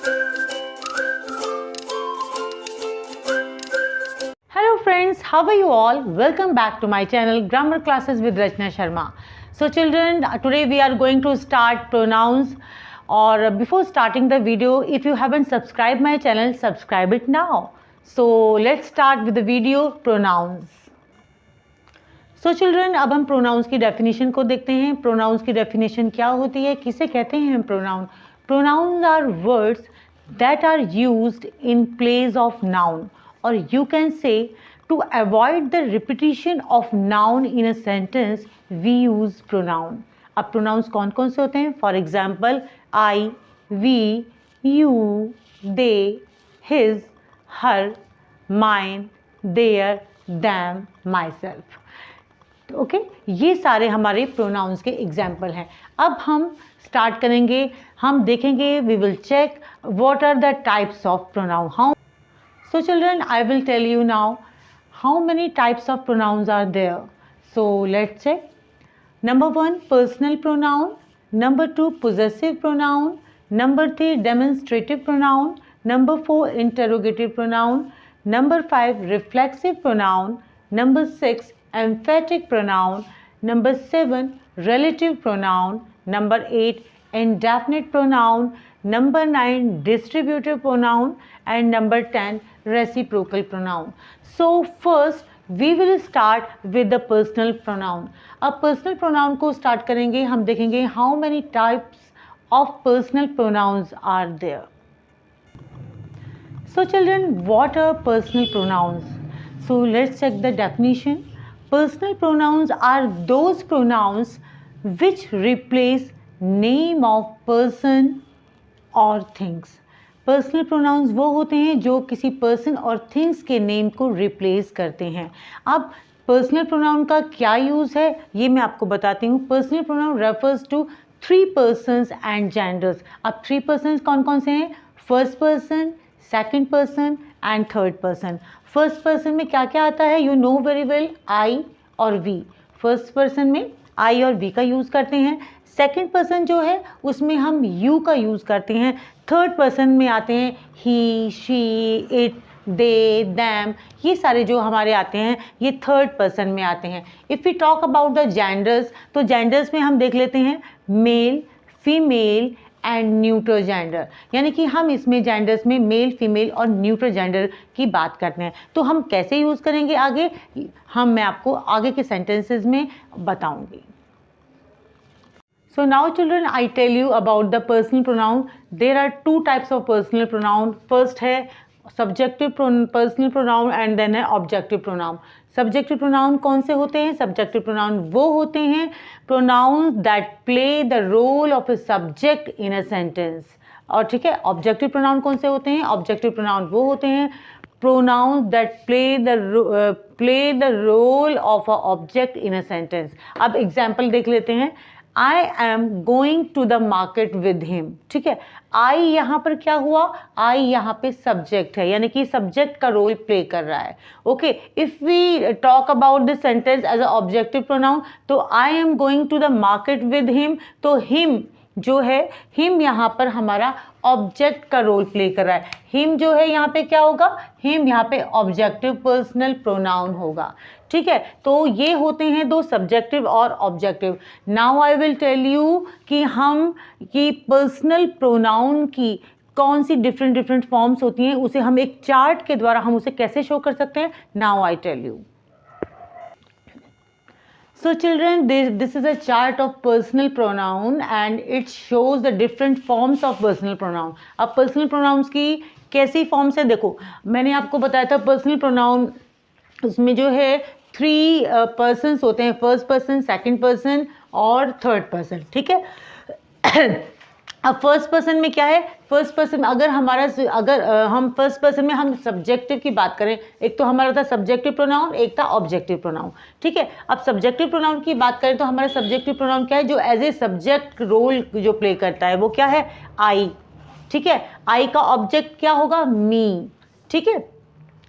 Hello friends, how are you all? Welcome back to my channel Grammar Classes with Rachna Sharma. So children, today we are going to start pronouns. Or before starting the video, if you haven't subscribed my channel, subscribe it now. So let's start with the video pronouns. So children, अब हम pronouns की definition को देखते हैं. Pronouns की definition क्या होती है, किसे कहते हैं हम pronoun? Pronouns are words that are used in place of noun, or you can say to avoid the repetition of noun in a sentence we use pronoun. अब pronouns कौन कौन से होते हैं? For example, I, we, you, they, his, her, mine, their, them, myself. Okay ये सारे हमारे pronounce के एग्जाम्पल हैं. अब हम स्टार्ट करेंगे, हम देखेंगे, we will check what are the types of pronoun. How so children, I will tell you now how many types of pronouns are there. So let's check. Number 1 personal pronoun, number 2 possessive pronoun, number 3 demonstrative pronoun, number 4 interrogative pronoun, number 5 reflexive pronoun, number 6 emphatic pronoun, number 7 relative pronoun, number 8 indefinite pronoun, number 9 distributive pronoun, and number 10 reciprocal pronoun. So first we will start with the personal pronoun. अब personal pronoun को start करेंगे, हम देखेंगे how many types of personal pronouns are there. So children, what are personal pronouns? So let's check the definition. Personal pronouns are those pronouns which replace name of person or things. Personal pronouns वो होते हैं जो किसी person और things के name को replace करते हैं. अब personal pronoun का क्या use है ये मैं आपको बताती हूँ. Personal pronoun refers to 3 persons and genders. अब 3 persons कौन कौन से हैं? First person, second person and third person. First person में क्या क्या आता है? यू नो वेरी वेल, आई और वी. फर्स्ट पर्सन में आई और वी का यूज़ करते हैं. सेकंड पर्सन जो है उसमें हम यू का यूज़ करते हैं. थर्ड पर्सन में आते हैं ही, शी, इट, दे, दैम. ये सारे जो हमारे आते हैं ये थर्ड पर्सन में आते हैं. If we talk about the genders, तो जेंडर्स में हम देख लेते हैं male, female and neutral gender. यानी कि हम इसमें जेंडर्स में मेल, फीमेल और न्यूट्रल जेंडर की बात करते हैं. तो हम कैसे यूज़ करेंगे आगे, मैं आपको आगे के सेंटेंसेस में बताऊंगी. So now children, I tell you about the personal pronoun. There are 2 types of personal pronoun. First है subjective personal pronoun and then है objective pronoun. सब्जेक्टिव प्रोनाउन कौन से होते हैं? सब्जेक्टिव प्रोनाउन वो होते हैं pronouns that play the role of a subject in a sentence. और ठीक है, ऑब्जेक्टिव प्रोनाउन कौन से होते हैं? ऑब्जेक्टिव प्रोनाउन वो होते हैं pronouns that play the role of a object in a sentence. अब एग्जाम्पल देख लेते हैं. I am going to the market with him. ठीक है, आई यहाँ पर क्या हुआ? आई यहाँ पे सब्जेक्ट है, यानी कि सब्जेक्ट का रोल प्ले कर रहा है. Okay, if we talk about this sentence as a objective pronoun, तो I am going to the market with him, तो हिम जो है, हिम यहाँ पर हमारा ऑब्जेक्ट का रोल प्ले कर रहा है. हिम जो है यहाँ पे क्या होगा? हिम यहाँ पे ऑब्जेक्टिव पर्सनल प्रोनाउन होगा. ठीक है, तो ये होते हैं 2 सब्जेक्टिव और objective. Now I will tell you कि पर्सनल प्रोनाउन की कौन सी डिफरेंट फॉर्म्स होती हैं, उसे हम एक चार्ट के द्वारा हम उसे कैसे शो कर सकते हैं. Now I tell you. So children, this is a chart of personal pronoun and it shows the different forms of personal pronoun. अब personal pronouns की कैसी फॉर्म्स है देखो, मैंने आपको बताया था पर्सनल प्रोनाउन उसमें जो है 3 पर्सन्स होते हैं, फर्स्ट पर्सन, सेकंड पर्सन और थर्ड पर्सन. ठीक है. अब फर्स्ट पर्सन में क्या है? फर्स्ट पर्सन अगर हम फर्स्ट पर्सन में हम सब्जेक्टिव की बात करें, एक तो हमारा था सब्जेक्टिव प्रोनाउन, एक था ऑब्जेक्टिव प्रोनाउन. ठीक है, अब सब्जेक्टिव प्रोनाउन की बात करें तो हमारा सब्जेक्टिव प्रोनाउन क्या है? जो एज ए सब्जेक्ट रोल जो प्ले करता है वो क्या है? आई. ठीक है, आई का ऑब्जेक्ट क्या होगा? मी. ठीक है,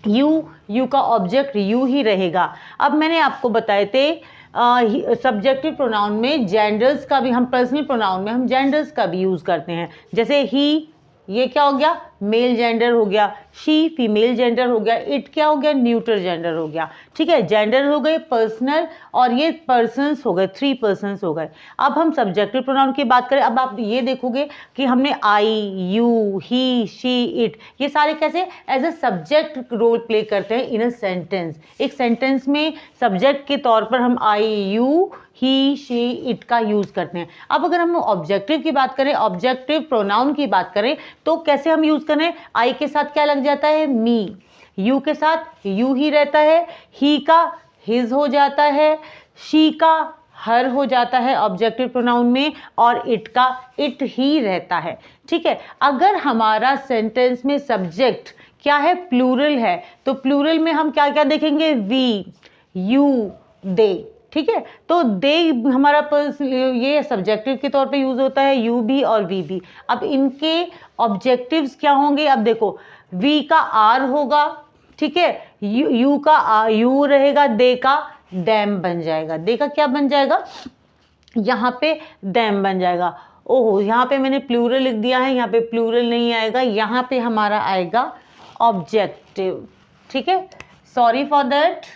यू का ऑब्जेक्ट यू ही रहेगा. अब मैंने आपको बताए थे सब्जेक्टिव प्रोनाउन में जेंडर्स का भी, हम पर्सनल प्रोनाउन में हम जेंडर्स का भी यूज़ करते हैं. जैसे ही, ये क्या हो गया, मेल जेंडर हो गया, शी फीमेल जेंडर हो गया, इट क्या हो गया, न्यूट्रल जेंडर हो गया। ठीक है, जेंडर हो गए, पर्सनल, और ये पर्सन्स हो गए, 3 पर्सन्स हो गए। अब हम सब्जेक्टिव प्रोनाउन की बात करें, अब आप ये देखोगे कि हमने I, you, he, she, it, ये सारे कैसे as a subject role play करते हैं इन अ सेंटेंस। एक सेंटेंस में सब्जेक्ट के तौर पर हम I, you, he, she, it का यूज करते हैं। अब अगर हम ऑब्जेक्टिव की बात करें, ऑब्जेक्टिव प्रोनाउन की बात करें, तो कैसे हम यूज करें, आई के साथ क्या लग जाता है, मी, यू के साथ यू ही रहता है, ही का हिज हो जाता है, शी का हर हो जाता है ऑब्जेक्टिव प्रोनाउन में, और इट का इट ही रहता है। ठीक है, अगर हमारा सेंटेंस में सब्जेक्ट क्या है, प्लूरल है, तो प्लूरल में हम क्या क्या देखेंगे, वी, यू, दे। ठीक है, तो दे हमारा ये सब्जेक्टिव के तौर पे यूज होता है, यू भी और वी भी। अब इनके ऑब्जेक्टिव्स क्या होंगे, अब देखो, वी का आर होगा, ठीक है, यू का यू रहेगा, दे का डैम बन जाएगा, दे का क्या बन जाएगा, यहाँ पे डैम बन जाएगा। ओहो, यहाँ पे मैंने प्लूरल लिख दिया है, यहाँ पे प्लूरल नहीं आएगा, यहाँ पे हमारा आएगा ऑब्जेक्टिव। ठीक है, सॉरी फॉर दैट,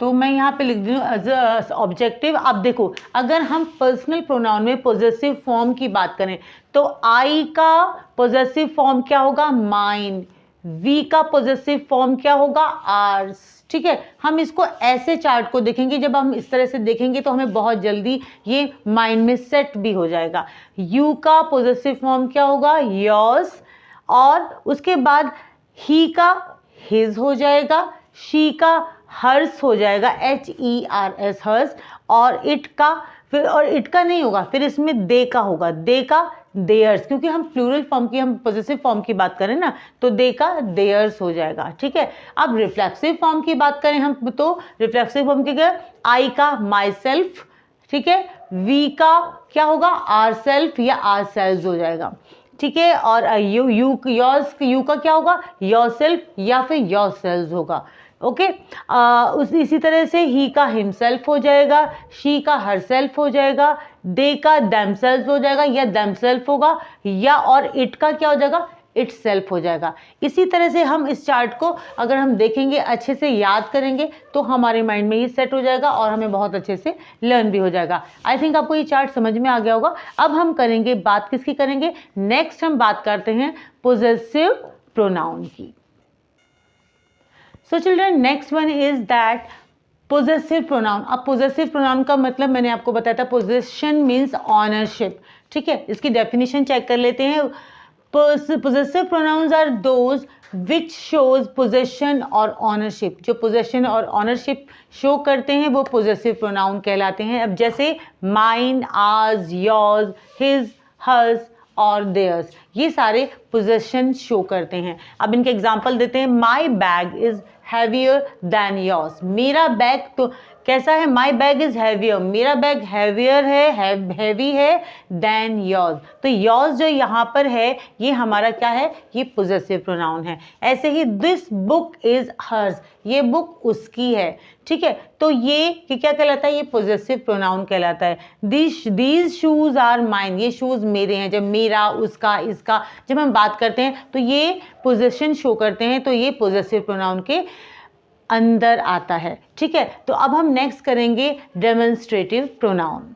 तो मैं यहाँ पे लिख दी हूँ एज ऑब्जेक्टिव। अब देखो, अगर हम पर्सनल प्रोनाउन में पोजेसिव फॉर्म की बात करें, तो आई का पोजेसिव फॉर्म क्या होगा, माइन, वी का पोजेसिव फॉर्म क्या होगा, आर्स। ठीक है, हम इसको ऐसे चार्ट को देखेंगे, जब हम इस तरह से देखेंगे तो हमें बहुत जल्दी ये माइंड में सेट भी हो जाएगा। यू का पोजेसिव फॉर्म क्या होगा, योर्स, और उसके बाद ही का हिज हो जाएगा, शी का हर्स हो जाएगा, HERS हर्स, और इट का फिर, और इट का नहीं होगा, फिर इसमें दे का होगा, दे का देयर्स, क्योंकि हम प्लूरल फॉर्म की, हम पॉजिटिव फॉर्म की बात करें ना, तो दे का देयर्स हो जाएगा। ठीक है, अब रिफ्लेक्सिव फॉर्म की बात करें हम, तो रिफ्लेक्सिव फॉर्म की क्या, आई का माई सेल्फ, ठीक है, वी का क्या होगा, आर सेल्फ या आर सेल्स हो जाएगा। ठीक है, और यू का क्या होगा, योर सेल्फ या फिर योर सेल्स होगा। ओके, इसी तरह से ही का हिमसेल्फ हो जाएगा, शी का हर सेल्फ हो जाएगा, दे का देमसेल्फ हो जाएगा या देमसेल्फ होगा, या और इट का क्या हो जाएगा, इट सेल्फ हो जाएगा। इसी तरह से हम इस चार्ट को अगर हम देखेंगे, अच्छे से याद करेंगे, तो हमारे माइंड में ये सेट हो जाएगा और हमें बहुत अच्छे से लर्न भी हो जाएगा। आई थिंक आपको ये चार्ट समझ में आ गया होगा। अब हम करेंगे बात किसकी करेंगे, नेक्स्ट हम बात करते हैं पोजेसिव प्रोनाउन की। So children, next one is that possessive pronoun। अब possessive pronoun का मतलब मैंने आपको बताया था, possession means ownership। ठीक है, इसकी definition चेक कर लेते हैं। Possessive pronouns are those which shows possession और ownership। जो possession और ownership show करते हैं वो possessive pronoun कहलाते हैं। अब जैसे mine, ours, yours, his, hers और theirs, ये सारे possession शो करते हैं। अब इनके एग्जाम्पल देते हैं। My bag is heavier than yours, मेरा बैग तो कैसा है, माई बैग इज हैवियर, मेरा बैग हैवियर है, हैवी है दैन योर्स। तो योर्स जो यहाँ पर है ये हमारा क्या है, ये पोजेसिव प्रोनाउन है। ऐसे ही दिस बुक इज हर्स, ये बुक उसकी है। ठीक है, तो ये क्या कहलाता है, ये पोजेसिव प्रोनाउन कहलाता है। दीज शूज आर माइन, ये शूज मेरे हैं। जब मेरा, उसका, इसका जब हम बात करते हैं तो ये पोजेशन शो करते हैं, तो ये पोजेसिव प्रोनाउन के अंदर आता है। ठीक है, तो अब हम नेक्स्ट करेंगे demonstrative pronoun.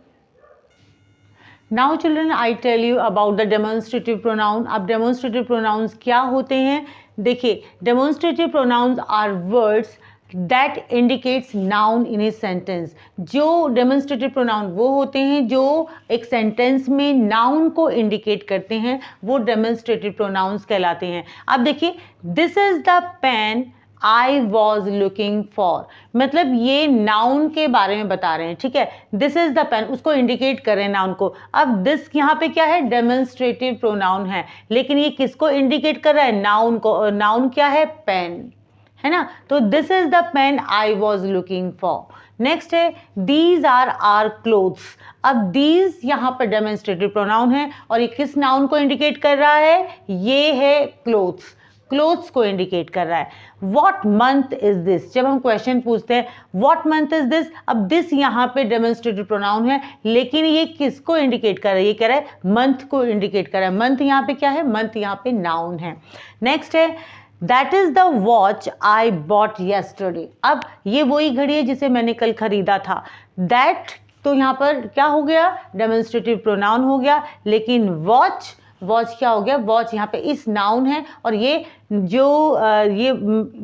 Now children, I tell you about the demonstrative pronoun. अब डेमोन्स्ट्रेटिव प्रोनाउंस क्या होते हैं, देखिए, demonstrative pronouns are words that indicates noun in a sentence. जो डेमोन्स्ट्रेटिव प्रोनाउन वो होते हैं जो एक सेंटेंस में नाउन को इंडिकेट करते हैं, वो डेमोन्स्ट्रेटिव प्रोनाउंस कहलाते हैं। अब देखिए, this is the pen I was looking for, मतलब ये नाउन के बारे में बता रहे हैं। ठीक है, दिस इज द पेन, उसको इंडिकेट कर रहे हैं नाउन को। अब दिस यहाँ पे क्या है, डेमोन्स्ट्रेटिव प्रोनाउन है, लेकिन ये किसको इंडिकेट कर रहा है, नाउन को। नाउन क्या है, पेन, है ना। तो this is the pen I was looking for. Next है, दीज आर आर क्लोथ्स। अब दीज यहाँ पर डेमोन्स्ट्रेटिव प्रोनाउन है और ये किस नाउन को इंडिकेट कर रहा है, ये है क्लोथ्स। क्लोथ्स को इंडिकेट कर रहा है। व्हाट मंथ इज दिस, जब हम क्वेश्चन पूछते हैं व्हाट मंथ इज दिस, अब दिस यहाँ पे डेमोन्स्ट्रेटिव प्रोनाउन है, लेकिन ये किसको इंडिकेट कर रहा है, ये कह रहा है मंथ को इंडिकेट कर रहा है। मंथ यहाँ पे क्या है, मंथ यहाँ पे नाउन है। नेक्स्ट है that is the watch I bought yesterday. अब ये वही घड़ी है जिसे मैंने कल खरीदा था। दैट तो यहाँ पर क्या हो गया, डेमोन्स्ट्रेटिव प्रोनाउन हो गया, लेकिन वॉच क्या हो गया, वॉच यहाँ पे इस नाउन है, और ये जो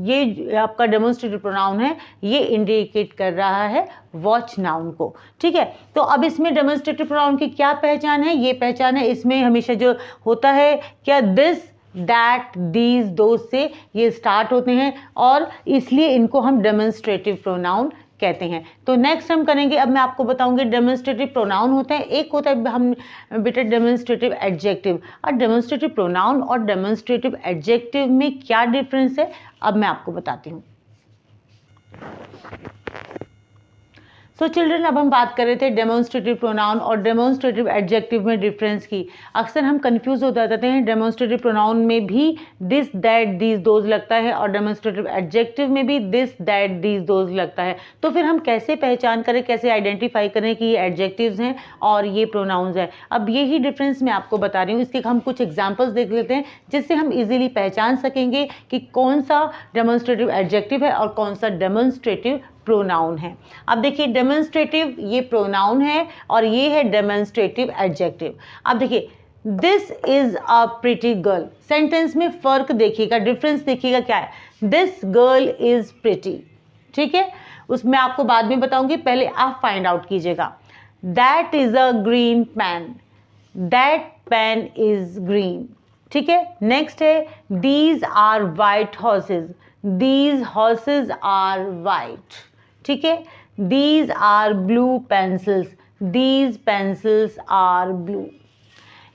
ये आपका डेमोन्स्ट्रेटिव प्रोनाउन है, ये इंडिकेट कर रहा है वॉच नाउन को। ठीक है, तो अब इसमें डेमोन्स्ट्रेटिव प्रोनाउन की क्या पहचान है, ये पहचान है, इसमें हमेशा जो होता है क्या, दिस दैट दीज दोज से ये स्टार्ट होते हैं, और इसलिए इनको हम डेमोन्स्ट्रेटिव प्रोनाउन कहते हैं। तो नेक्स्ट हम करेंगे, अब मैं आपको बताऊंगी डेमोन्स्ट्रेटिव प्रोनाउन होते हैं, एक होता है हम बेटा डेमोन्स्ट्रेटिव एडजेक्टिव। और डेमोन्स्ट्रेटिव प्रोनाउन और डेमोन्स्ट्रेटिव एडजेक्टिव में क्या डिफरेंस है, अब मैं आपको बताती हूँ। सो चिल्ड्रन, अब हम बात कर रहे थे डेमोन्स्ट्रेटिव प्रोनाउन और डेमोन्स्ट्रेटिव एडजेक्टिव में डिफरेंस की। अक्सर हम कंफ्यूज हो जाते हैं, डेमोन्स्ट्रेटिव प्रोनाउन में भी दिस दैट दीज दोज लगता है और डेमोन्स्ट्रेटिव एडजेक्टिव में भी दिस दैट दीज दोज लगता है। तो फिर हम कैसे पहचान करें, कैसे आइडेंटिफाई करें कि ये एडजेक्टिव्स हैं और ये प्रोनाउंस हैं। अब यही डिफरेंस मैं आपको बता रही हूँ, इसके हम कुछ एग्जाम्पल्स देख लेते हैं जिससे हम इजीली पहचान सकेंगे कि कौन सा डेमोन्स्ट्रेटिव एडजेक्टिव है और कौन सा डेमोन्स्ट्रेटिव प्रोनाउन है। अब देखिए, डेमोन्स्ट्रेटिव ये प्रोनाउन है और ये है डेमोन्स्ट्रेटिव एडजेक्टिव। अब देखिए, this is a pretty girl, sentence में फर्क देखिएगा, डिफरेंस देखिएगा क्या है, दिस गर्ल इज प्रिटी। ठीक है, उसमें आपको बाद में बताऊंगी, पहले आप फाइंड आउट कीजिएगा। That is a green pen, that pen is green. ठीक है, नेक्स्ट है these are white horses, these horses are white. ठीक है, these are blue pencils, these pencils are blue.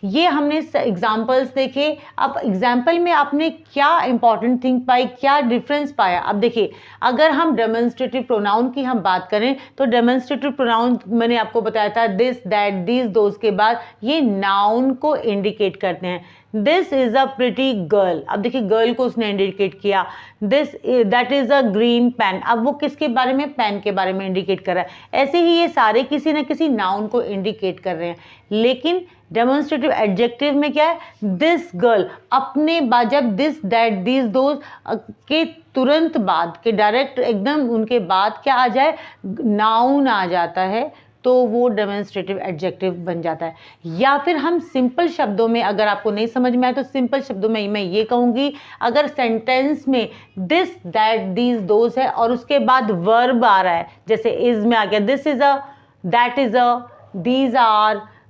ये हमने एग्जाम्पल्स देखे। अब एग्जाम्पल में आपने क्या इंपॉर्टेंट थिंग पाई, क्या डिफरेंस पाया। अब देखिए, अगर हम डेमोन्स्ट्रेटिव प्रोनाउन की हम बात करें तो डेमोन्स्ट्रेटिव प्रोनाउन मैंने आपको बताया था दिस दैट दीज दोज के बाद ये नाउन को इंडिकेट करते हैं। This is a pretty girl, अब देखिए गर्ल को उसने इंडिकेट किया। This that is a green pen, अब वो किसके बारे में, पेन के बारे में इंडिकेट कर रहा है। ऐसे ही ये सारे किसी न किसी नाउन को इंडिकेट कर रहे हैं। लेकिन डेमोन्स्ट्रेटिव एडजेक्टिव में क्या है, दिस गर्ल अपने बाद, जब दिस दैट दीज दोज के तुरंत बाद के डायरेक्ट एकदम उनके बाद क्या आ जाए, नाउन आ जाता है, तो वो डेमोन्स्ट्रेटिव एडजेक्टिव बन जाता है। या फिर हम सिंपल शब्दों में, अगर आपको नहीं समझ में आए तो सिंपल शब्दों में मैं ये कहूँगी, अगर सेंटेंस में दिस दैट दीज दोज है और उसके बाद वर्ब आ रहा है, जैसे इज में आ गया this is a, that is a,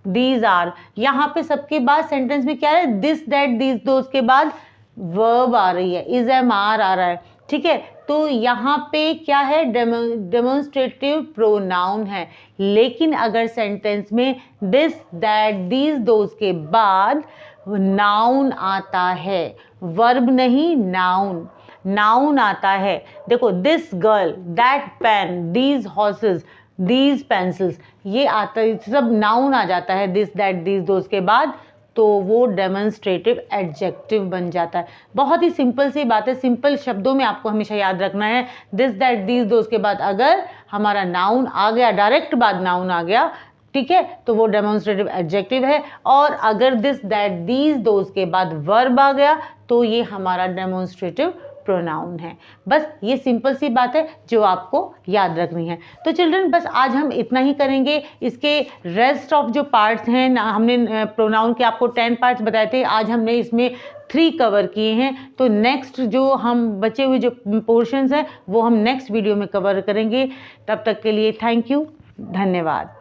these are, यहाँ पे सबके बाद सेंटेंस में क्या है, दिस दैट दीज दोज के बाद वर्ब आ रही है, इज एम आर आ रहा है। ठीक है, तो यहाँ पे क्या है, डेमोन्स्ट्रेटिव प्रोनाउन है। लेकिन अगर सेंटेंस में दिस दैट दीज दोज के बाद नाउन आता है, वर्ब नहीं, नाउन आता है। देखो, this girl, that pain, these horses, these pencils, ये आता है, सब नाउन आ जाता है दिस दैट दीज दोज के बाद, तो वो डेमोन्स्ट्रेटिव एडजेक्टिव बन जाता है। बहुत ही सिंपल सी बात है, सिंपल शब्दों में आपको हमेशा याद रखना है, दिस दैट दीज दोज के बाद अगर हमारा नाउन आ गया, डायरेक्ट बाद नाउन आ गया, ठीक है, तो वो डेमोन्स्ट्रेटिव एडजेक्टिव है। और अगर दिस दैट दीज दोज के बाद वर्ब आ गया तो ये हमारा डेमोन्स्ट्रेटिव प्रोनाउन है। बस ये सिंपल सी बात है जो आपको याद रखनी है। तो चिल्ड्रन, बस आज हम इतना ही करेंगे। इसके रेस्ट ऑफ जो पार्ट्स हैं ना, हमने प्रोनाउन के आपको 10 पार्ट्स बताए थे, आज हमने इसमें 3 कवर किए हैं। तो नेक्स्ट जो हम बचे हुए जो पोर्शंस हैं वो हम नेक्स्ट वीडियो में कवर करेंगे। तब तक के लिए थैंक यू, धन्यवाद।